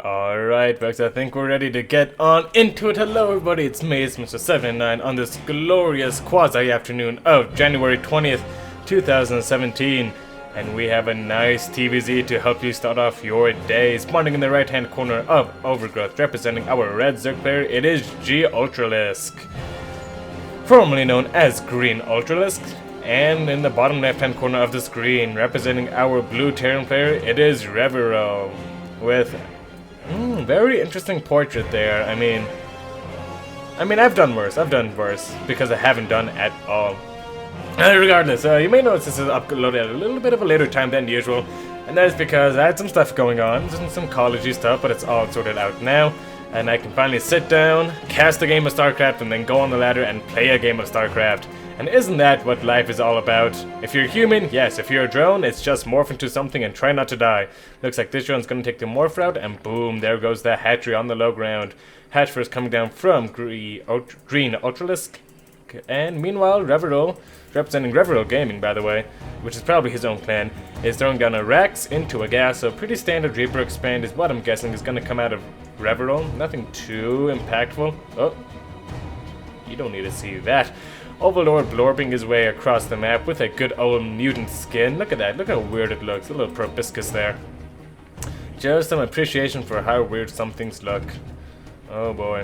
Alright folks, I think we're ready to get on into it. Hello everybody, it's me, it's Mr. 79 on this glorious quasi-afternoon of January 20th, 2017. And we have a nice TvZ to help you start off your day. Spawning in the right hand corner of Overgrowth, representing our red Zerg player, it is GUltralisk, formerly known as GUltralisk. And in the bottom left hand corner of the screen, representing our blue Terran player, it is Reveral, with very interesting portrait there. I mean, I've done worse because I haven't done at all. Regardless, you may notice this is uploaded at a little bit of a later time than usual, and that is because I had some stuff going on, some collegey stuff, but it's all sorted out now, and I can finally sit down, cast a game of Starcraft, and then go on the ladder and play a game of Starcraft. And isn't that what life is all about? If you're human, yes. If you're a drone, it's just morph into something and try not to die. Looks like this drone's gonna take the morph route, and boom, there goes the hatchery on the low ground. Hatch first coming down from GUltralisk. And meanwhile, Reveral, representing Reveral Gaming by the way, which is probably his own clan, is throwing down a Rax into a gas, so pretty standard Reaper expand is what I'm guessing is gonna come out of Reveral. Nothing too impactful. Oh, you don't need to see that. Overlord blorbing his way across the map with a good old mutant skin. Look at that, look how weird it looks. A little proboscis there. Just some appreciation for how weird some things look. Oh boy.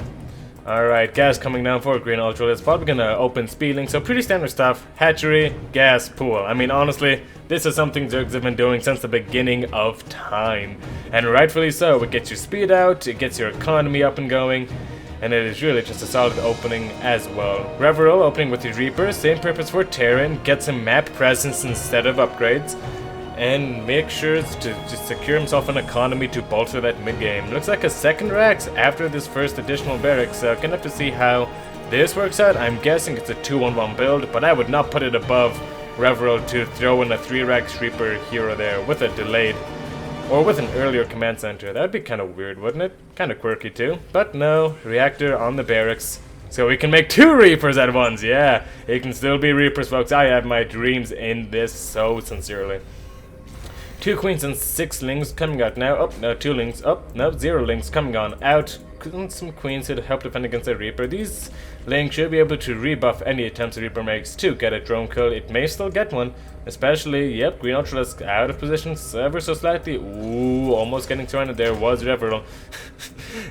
Alright, gas coming down for GUltralisk. Probably gonna open speedling, so pretty standard stuff. Hatchery, gas, pool. I mean, honestly, this is something Zergs have been doing since the beginning of time. And rightfully so. It gets your speed out, it gets your economy up and going, and it is really just a solid opening as well. Reveral opening with his Reaper, same purpose for Terran, get some map presence instead of upgrades, and make sure to secure himself an economy to bolster that mid-game. Looks like a second Rax after this first additional barracks, so gonna have to see how this works out. I'm guessing it's a 2-1-1 build, but I would not put it above Reveral to throw in a 3 Rax Reaper here or there with a delayed, or with an earlier command center. That'd be kind of weird, wouldn't it? Kind of quirky too. But no, reactor on the barracks. So we can make 2 Reapers at once, yeah! It can still be Reapers, folks. I have my dreams in this so sincerely. 2 queens and 6 lings coming out now. Oh, no, 2 lings. Oh, no, 0 lings coming on out. Some queens here to help defend against the Reaper. These lings should be able to rebuff any attempts the Reaper makes to get a drone kill. It may still get one. Especially, yep, GUltralisk out of position ever so slightly. Ooh, almost getting surrounded. There was Reveral.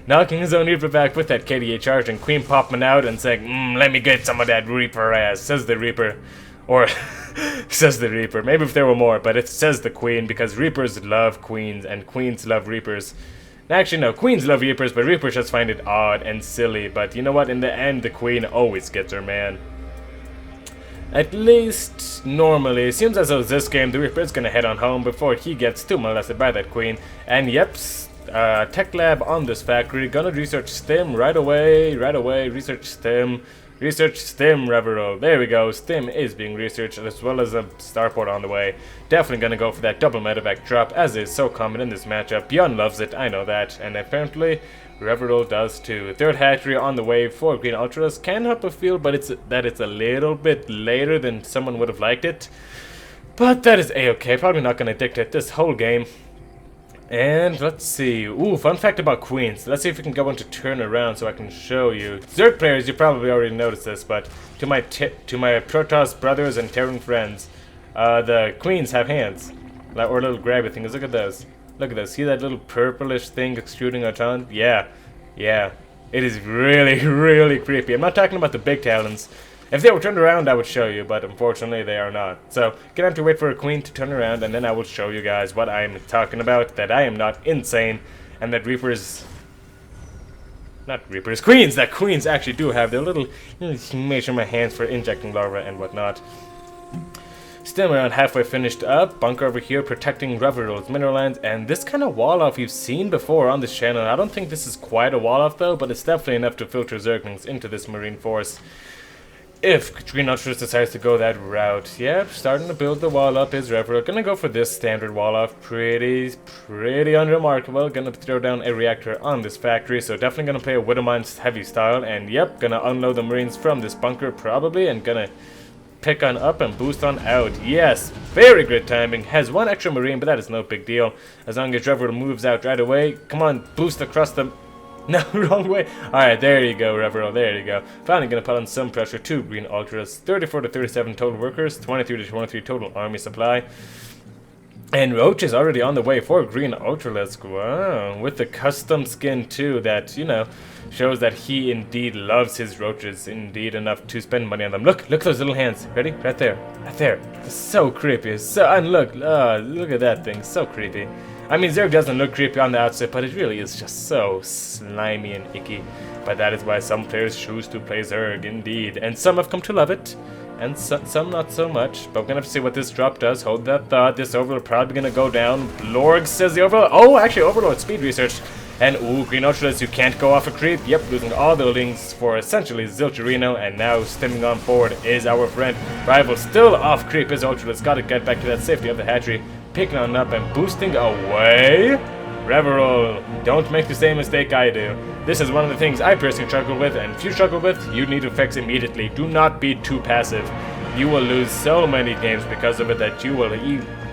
Knocking his own Reaper back with that KDA charge, and Queen popping out and saying, let me get some of that Reaper ass, says the Reaper. Or, says the Reaper. Maybe if there were more, but it says the Queen, because Reapers love Queens, and Queens love Reapers. Actually, no, Queens love Reapers, but Reapers just find it odd and silly. But you know what? In the end, the Queen always gets her man. At least, normally. It seems as though this game, the Reaper is gonna head on home before he gets too molested by that Queen. And yep, tech lab on this factory. Gonna research STEM right away. Research STEM, Reveral. There we go. STEM is being researched, as well as a starport on the way. Definitely gonna go for that double medevac drop, as is so common in this matchup. Beyond loves it, I know that. And apparently, Reveral does too. Third hatchery on the way for GUltralisk. Can't help but feel it's a little bit later than someone would have liked it. But that is a-okay. Probably not gonna dictate this whole game. And let's see. Ooh, fun fact about queens. Let's see if we can go into turn around so I can show you. Zerg players, you probably already noticed this, but to my Protoss brothers and Terran friends, the queens have hands, or little grabby things. Look at those. Look at this. See that little purplish thing extruding a ton? Yeah. It is really, really creepy. I'm not talking about the big talons. If they were turned around, I would show you, but unfortunately they are not. So, gonna have to wait for a queen to turn around, and then I will show you guys what I am talking about, that I am not insane, and that Reapers... Not Reapers, Queens! That Queens actually do have their little measurement hands for injecting larvae and whatnot. Still around halfway finished up, bunker over here protecting Reveral's mineral lands, and this kind of wall-off you've seen before on this channel. I don't think this is quite a wall-off though, but it's definitely enough to filter Zerglings into this marine force. If GUltralisk decides to go that route. Yep, starting to build the wall up is Reveral. Gonna go for this standard wall off. Pretty unremarkable. Gonna throw down a reactor on this factory, so definitely gonna play a Widowmine's heavy style. And yep, gonna unload the Marines from this bunker probably, and gonna pick on up and boost on out. Yes, very good timing. Has one extra Marine, but that is no big deal. As long as Reveral moves out right away. Come on, boost across the... No, wrong way. Alright, there you go, Reveral, there you go. Finally gonna put on some pressure to Green Ultras. 34 to 37 total workers, 23 to 23 total army supply. And Roach is already on the way for Green Ultralisk. Wow, with the custom skin too that, you know, shows that he indeed loves his roaches indeed enough to spend money on them. Look at those little hands. Ready? Right there. Right there. It's so creepy. And look at that thing. So creepy. I mean, Zerg doesn't look creepy on the outside, but it really is just so slimy and icky. But that is why some players choose to play Zerg, indeed. And some have come to love it. And some not so much, but we're gonna have to see what this drop does. Hold that thought. This Overlord probably gonna go down. Blorg says the Overlord. Oh, actually, Overlord speed research. And ooh, Green Ultralisk, you can't go off a creep. Yep, losing all the links for essentially Zilcherino, and now stemming on forward is our friend. Rival still off creep. His Ultralisk gotta get back to that safety of the hatchery. Picking on up and boosting away. Reveral, don't make the same mistake I do. This is one of the things I personally struggle with, and if you struggle with, you need to fix immediately. Do not be too passive. You will lose so many games because of it that you will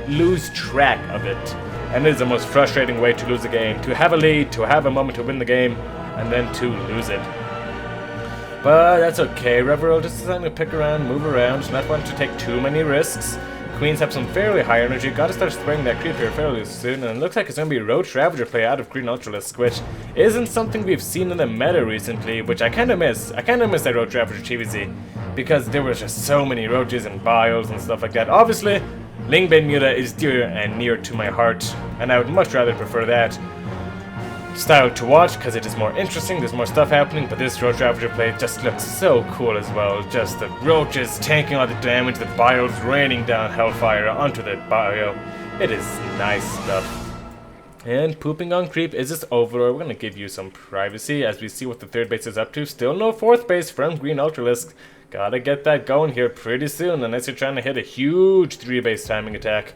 lose track of it. And it is the most frustrating way to lose a game. To have a lead, to have a moment to win the game, and then to lose it. But that's okay. Reveral just deciding to pick around, move around, not wanting to take too many risks. Queens have some fairly high energy. Gotta start spraying that creep here fairly soon, and it looks like it's gonna be Roach Ravager play out of Green Ultralisk, which isn't something we've seen in the meta recently, which I kinda miss. I kinda miss that Roach Ravager TvZ, because there was just so many roaches and bios and stuff like that. Obviously, Ling-Bane-Muta is dear and near to my heart, and I would much rather prefer that style to watch because it is more interesting, there's more stuff happening, but this Roach Ravager play just looks so cool as well. Just the roaches tanking all the damage, the bios raining down hellfire onto the bio. It is nice stuff. And pooping on creep is this Overlord. We're going to give you some privacy as we see what the third base is up to. Still no fourth base from Green Ultralisk. Gotta get that going here pretty soon unless you're trying to hit a huge 3-base timing attack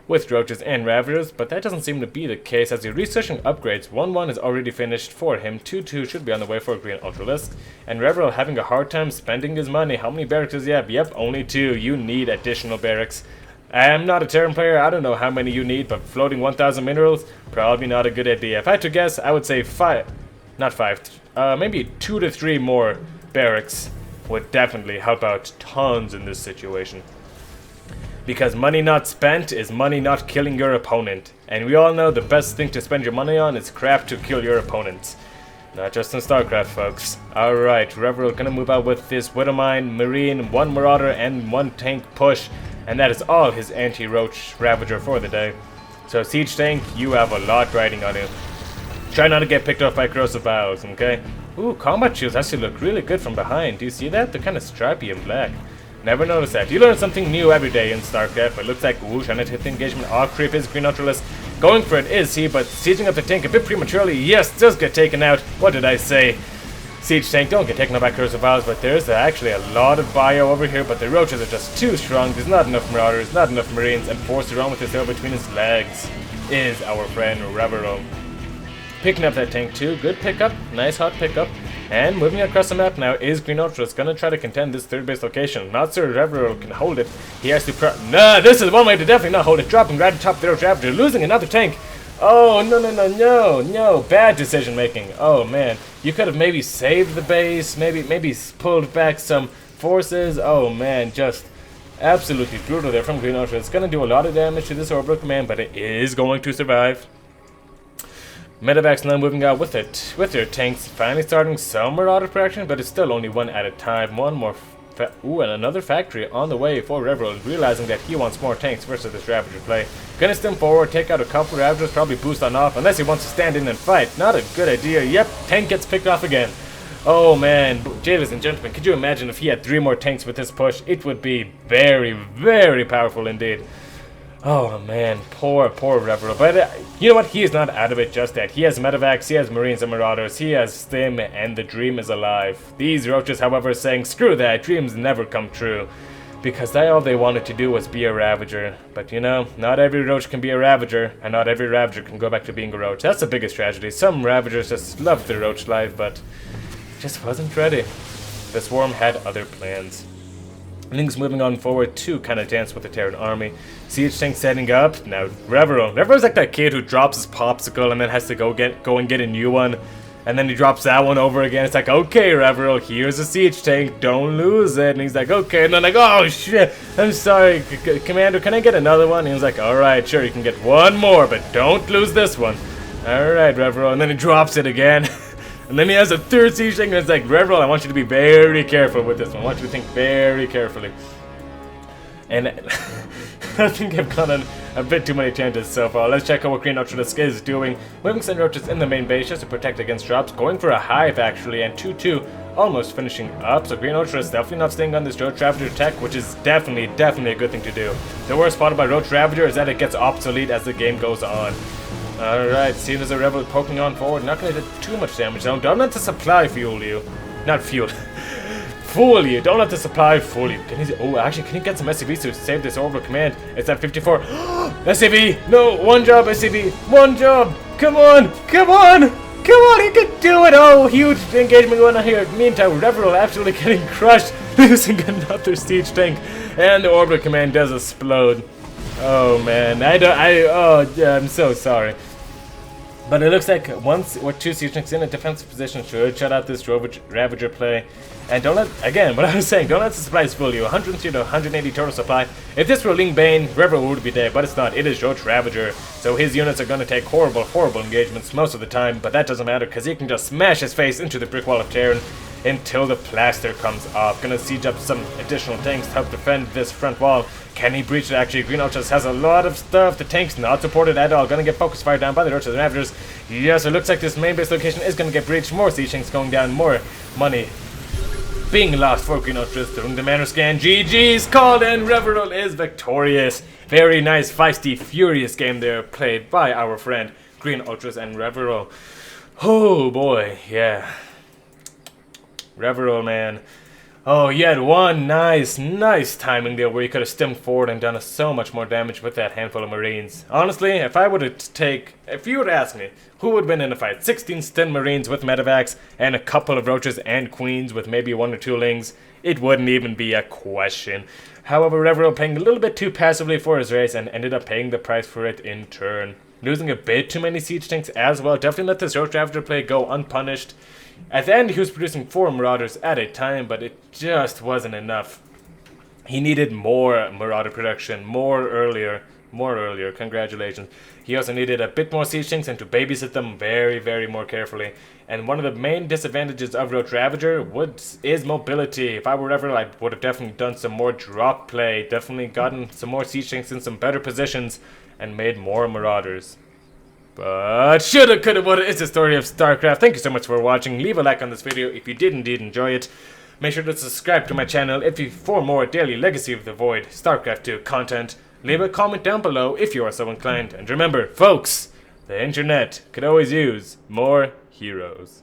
with Roaches and Ravagers, but that doesn't seem to be the case as you're researching upgrades. 1-1 is already finished for him, 2-2 should be on the way for Green Ultralisk, and Reveral having a hard time spending his money. How many barracks does he have? Yep, only 2. You need additional barracks. I am not a Terran player, I don't know how many you need, but floating 1,000 minerals, probably not a good idea. If I had to guess, I would say 5, not 5, maybe 2 to 3 more barracks would definitely help out tons in this situation. Because money not spent is money not killing your opponent. And we all know the best thing to spend your money on is crap to kill your opponents. Not just in Starcraft, folks. Alright, Reveral gonna move out with this Widowmine, Marine, 1 Marauder, and 1 tank push. And that is all his anti-Roach Ravager for the day. So Siege Tank, you have a lot riding on you. Try not to get picked off by corrosive bios, okay? Ooh, combat shields actually look really good from behind. Do you see that? They're kind of stripy and black. Never noticed that. You learn something new every day in Starcraft, but it looks like ooh, trying to hit the engagement. All creep is Green Ultralisk. Going for it is he, but sieging up the tank a bit prematurely. Yes, does get taken out. What did I say? Siege tank don't get taken out by corrosive vials, but there's actually a lot of bio over here, but the roaches are just too strong. There's not enough marauders, not enough marines, and forced to run with his tail between his legs is our friend Reveral. Picking up that tank too. Good pickup. Nice hot pickup. And moving across the map now is Green Ultras gonna try to contend this third base location. Not sure Reveral can hold it. He has to nah, this is one way to definitely not hold it. Dropping right to top there, Ravager, losing another tank. Oh, no. Bad decision making. Oh, man. You could have maybe saved the base, maybe pulled back some forces. Oh, man, just absolutely brutal there from Green Ultras. It's gonna do a lot of damage to this Orbital Command, but it is going to survive. Medevacs now moving out with their tanks, finally starting some Marauder production, but it's still only 1 at a time. One more, and another factory on the way for Reveral, realizing that he wants more tanks versus this Ravager play. Gonna stem forward, take out a couple Ravagers, probably boost on off, unless he wants to stand in and fight. Not a good idea. Yep, tank gets picked off again. Oh man, ladies and gentlemen, could you imagine if he had 3 more tanks with this push? It would be very, very powerful indeed. Oh man, poor Reveral. But you know what? He is not out of it just yet. He has Medevacs, he has Marines and Marauders, he has Stim, and the dream is alive. These roaches, however, are saying, screw that, dreams never come true. Because all they wanted to do was be a Ravager. But you know, not every roach can be a Ravager, and not every Ravager can go back to being a roach. That's the biggest tragedy. Some Ravagers just loved their roach life, but just wasn't ready. The Swarm had other plans. Ling's moving on forward to kind of dance with the Terran army. Siege tank setting up. Now Reveral. Reveral's like that kid who drops his popsicle and then has to go and get a new one. And then he drops that one over again. It's like, okay, Reveral, here's a siege tank. Don't lose it. And he's like, okay. And then like, oh shit, I'm sorry, Commander, can I get another one? And he was like, alright, sure, you can get one more, but don't lose this one. Alright, Reveral. And then he drops it again. And then he has a third siege tank, and it's like, Reveral, I want you to be very careful with this one. I want you to think very carefully. And I think I've gone on a bit too many tangents so far. Let's check out what GUltralisk is doing. Moving some roaches in the main base just to protect against drops. Going for a hive, actually, and 2-2 almost finishing up. So GUltralisk definitely not staying on this Roach Ravager tech, which is definitely a good thing to do. The worst part about Roach Ravager is that it gets obsolete as the game goes on. Alright, seeing as a Rebel poking on forward, not going to do too much damage though. Don't let the supply fuel you. Not fuel. Fool you. Don't let the supply fool you. Can he, oh, actually, can he get some SCVs to save this orbital command? It's at 54. SCV! No, one job, SCV! One job! Come on! Come on! Come on, he can do it! Oh, huge engagement going on here. Meantime, Reveral absolutely getting crushed, losing another siege tank, and the orbital command does explode. Oh man, I'm so sorry. But it looks like once or two siege tanks in a defensive position should shut out this Ravager play. And don't let, again, what I was saying, don't let the supplies fool you. 103 to 180 total supply. If this were Ling-Bane, Reveral would be dead, but it's not. It is Roach Ravager. So his units are going to take horrible engagements most of the time, but that doesn't matter because he can just smash his face into the brick wall of Terran until the plaster comes off. Gonna siege up some additional tanks to help defend this front wall. Can he breach it? Actually, GUltralisk has a lot of stuff. The tank's not supported at all. Gonna get focus fire down by the Roaches and Ravagers. Yes, it looks like this main base location is gonna get breached. More siege tanks going down. More money being lost for GUltralisk. Doing the manner scan. GG's called and Reveral is victorious. Very nice, feisty, furious game there played by our friend GUltralisk and Reveral. Oh boy, yeah. Reveral, man. Oh, you had one nice timing there where you could have stemmed forward and done so much more damage with that handful of Marines. Honestly, if you would ask me, who would win in a fight? 16 stun Marines with medevacs and a couple of Roaches and Queens with maybe 1 or 2 Lings? It wouldn't even be a question. However, Reveral paying a little bit too passively for his race and ended up paying the price for it in turn. Losing a bit too many siege tanks as well. Definitely let this Roach Ravager play go unpunished. At the end, he was producing 4 Marauders at a time, but it just wasn't enough. He needed more Marauder production, more earlier. Congratulations. He also needed a bit more siege tanks and to babysit them very more carefully. And one of the main disadvantages of Roach Ravager is mobility. If I were Reveral, I would have definitely done some more drop play, definitely gotten some more siege tanks in some better positions, and made more Marauders. But shoulda, coulda, woulda, it's the story of StarCraft. Thank you so much for watching. Leave a like on this video if you did indeed enjoy it. Make sure to subscribe to my channel for more daily Legacy of the Void StarCraft 2 content. Leave a comment down below if you are so inclined. And remember, folks, the internet could always use more heroes.